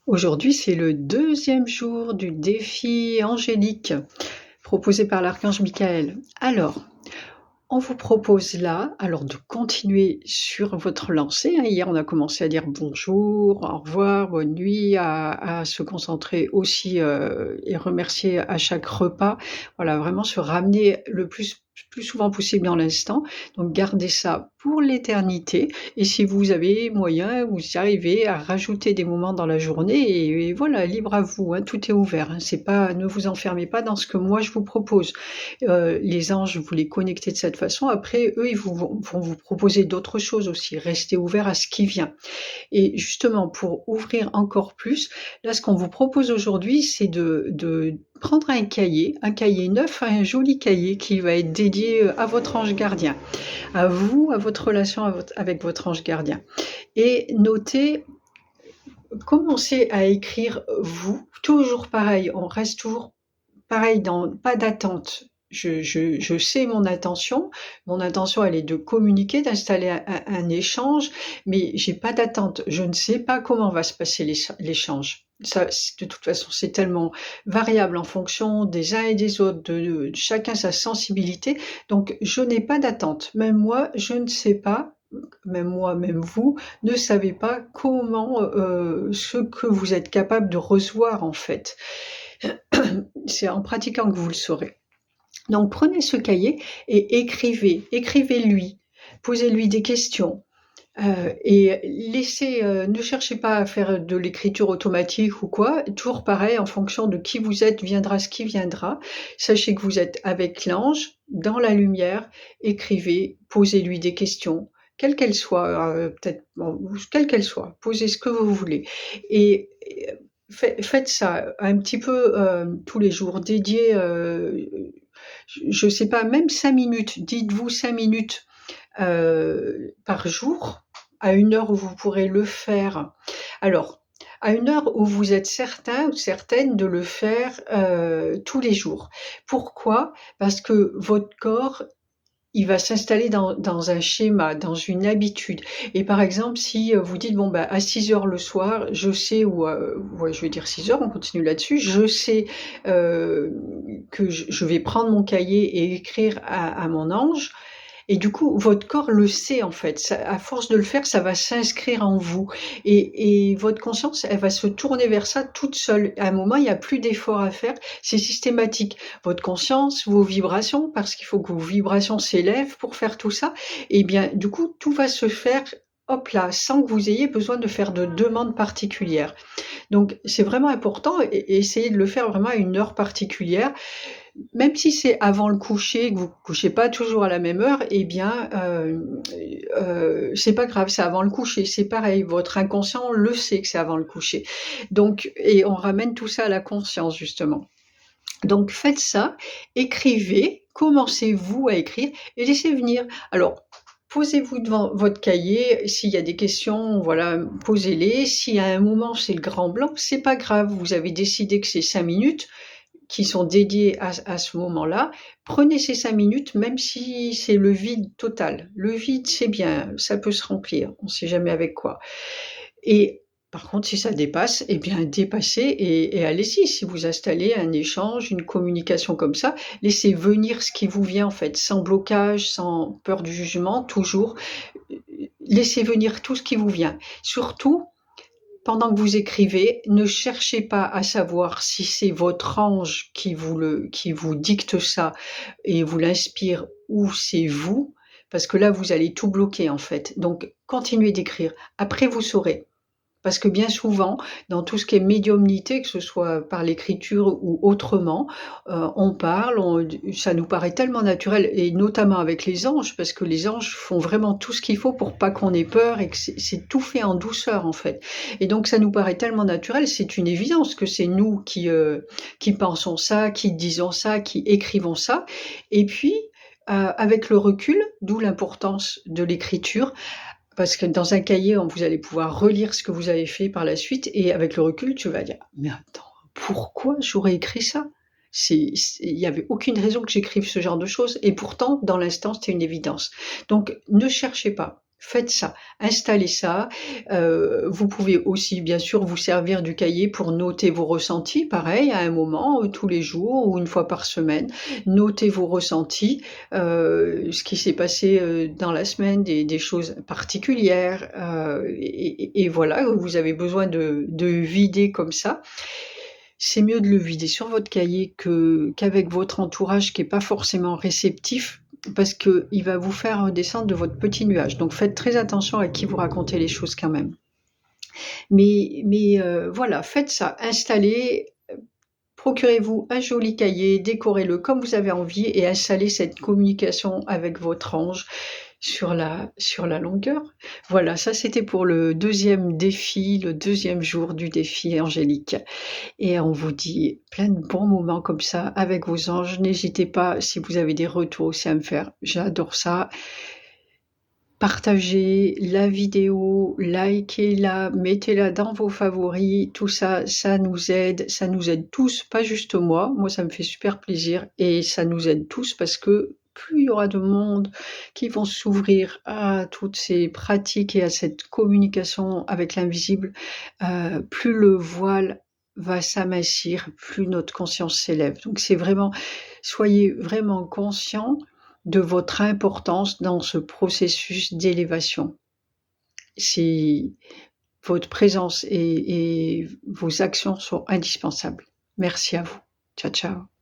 Aujourd'hui, c'est le deuxième jour du défi angélique proposé par l'archange Michael. Alors, on vous propose là, alors de continuer sur votre lancée. Hier, on a commencé à dire bonjour, au revoir, bonne nuit, à se concentrer aussi et remercier à chaque repas. Voilà, vraiment se ramener le plus souvent possible dans l'instant. Donc, gardez ça pour l'éternité. Et si vous avez moyen, vous y arrivez à rajouter des moments dans la journée. Et voilà, libre à vous, hein, tout est ouvert. Hein. C'est pas, ne vous enfermez pas dans ce que moi je vous propose. Les anges, vous les connectez de cette façon. Après, eux, ils vont vous proposer d'autres choses aussi. Restez ouvert à ce qui vient. Et justement, pour ouvrir encore plus, là, ce qu'on vous propose aujourd'hui, c'est de prendre un cahier neuf, un joli cahier qui va être dédié à votre ange gardien, à vous, à votre relation avec votre ange gardien. Et notez, commencez à écrire vous, toujours pareil, on reste toujours pareil, pas d'attente. Je sais mon intention. Mon intention, elle est de communiquer, d'installer un échange, mais j'ai pas d'attente. Je ne sais pas comment va se passer l'échange. Ça, de toute façon, c'est tellement variable en fonction des uns et des autres, de chacun sa sensibilité. Donc, je n'ai pas d'attente. Même moi, je ne sais pas. Même moi, même vous, ne savez pas comment ce que vous êtes capable de recevoir en fait. C'est en pratiquant que vous le saurez. Donc prenez ce cahier et écrivez-lui, posez-lui des questions. Et laissez, ne cherchez pas à faire de l'écriture automatique ou quoi. Toujours pareil, en fonction de qui vous êtes, viendra ce qui viendra. Sachez que vous êtes avec l'ange, dans la lumière. Écrivez, posez-lui des questions, quelles qu'elles soient, peut-être, bon, quelles qu'elles soient. Posez ce que vous voulez. Et faites ça un petit peu tous les jours. Dédiez, je ne sais pas, même 5 minutes. Dites-vous 5 minutes par jour, à une heure où vous pourrez le faire. Alors, à une heure où vous êtes certain ou certaine de le faire tous les jours. Pourquoi? Parce que votre corps, il va s'installer dans un schéma, dans une habitude. Et par exemple, si vous dites, bon, bah, à 6 heures le soir, je sais, ou ouais, je vais dire 6 heures, on continue là-dessus, je sais que je vais prendre mon cahier et écrire à mon ange. Et du coup, votre corps le sait en fait. Ça, à force de le faire, ça va s'inscrire en vous. Et votre conscience, elle va se tourner vers ça toute seule. À un moment, il n'y a plus d'effort à faire. C'est systématique. Votre conscience, vos vibrations, parce qu'il faut que vos vibrations s'élèvent pour faire tout ça. Et bien, du coup, tout va se faire, hop là, sans que vous ayez besoin de faire de demandes particulières. Donc, c'est vraiment important. Et essayez de le faire vraiment à une heure particulière. Même si c'est avant le coucher, que vous ne couchez pas toujours à la même heure, eh bien, c'est pas grave, c'est avant le coucher, c'est pareil, votre inconscient le sait que c'est avant le coucher. Donc, et on ramène tout ça à la conscience, justement. Donc, faites ça, écrivez, commencez-vous à écrire et laissez venir. Alors, posez-vous devant votre cahier, s'il y a des questions, voilà, posez-les. Si à un moment c'est le grand blanc, c'est pas grave, vous avez décidé que c'est 5 minutes, qui sont dédiés à ce moment-là, prenez ces 5 minutes, même si c'est le vide total. Le vide, c'est bien, ça peut se remplir, on ne sait jamais avec quoi. Et par contre, si ça dépasse, eh bien, dépassez et allez-y. Si vous installez un échange, une communication comme ça, laissez venir ce qui vous vient, en fait, sans blocage, sans peur du jugement, toujours. Laissez venir tout ce qui vous vient. Surtout, pendant que vous écrivez, ne cherchez pas à savoir si c'est votre ange qui vous dicte ça et vous l'inspire ou c'est vous, parce que là, vous allez tout bloquer en fait. Donc, continuez d'écrire. Après, vous saurez. Parce que bien souvent, dans tout ce qui est médiumnité, que ce soit par l'écriture ou autrement, on parle, ça nous paraît tellement naturel, et notamment avec les anges, parce que les anges font vraiment tout ce qu'il faut pour pas qu'on ait peur, et que c'est tout fait en douceur en fait. Et donc ça nous paraît tellement naturel, c'est une évidence que c'est nous qui pensons ça, qui disons ça, qui écrivons ça. Et puis, avec le recul, d'où l'importance de l'écriture, parce que dans un cahier, vous allez pouvoir relire ce que vous avez fait par la suite, et avec le recul, tu vas dire, mais attends, pourquoi j'aurais écrit ça? Il n'y avait aucune raison que j'écrive ce genre de choses, et pourtant, dans l'instant, c'était une évidence. Donc, ne cherchez pas. Faites ça, installez ça. Vous pouvez aussi bien sûr vous servir du cahier pour noter vos ressentis, pareil à un moment, tous les jours ou une fois par semaine. Notez vos ressentis, ce qui s'est passé, dans la semaine, des choses particulières, et voilà, vous avez besoin de vider comme ça. C'est mieux de le vider sur votre cahier qu'avec votre entourage qui est pas forcément réceptif, parce qu'il va vous faire descendre de votre petit nuage. Donc faites très attention à qui vous racontez les choses quand même. Mais voilà, faites ça, installez, procurez-vous un joli cahier, décorez-le comme vous avez envie et installez cette communication avec votre ange sur la longueur. Voilà, ça c'était pour le deuxième défi, le deuxième jour du défi angélique. Et on vous dit plein de bons moments comme ça avec vos anges. N'hésitez pas, si vous avez des retours aussi à me faire. J'adore ça. Partagez la vidéo, likez-la, mettez-la dans vos favoris. Tout ça, ça nous aide tous, pas juste moi. Moi, ça me fait super plaisir et ça nous aide tous parce que plus il y aura de monde qui vont s'ouvrir à toutes ces pratiques et à cette communication avec l'invisible, plus le voile va s'amincir, plus notre conscience s'élève. Donc c'est vraiment, soyez vraiment conscients de votre importance dans ce processus d'élévation. Si votre présence et vos actions sont indispensables. Merci à vous. Ciao, ciao.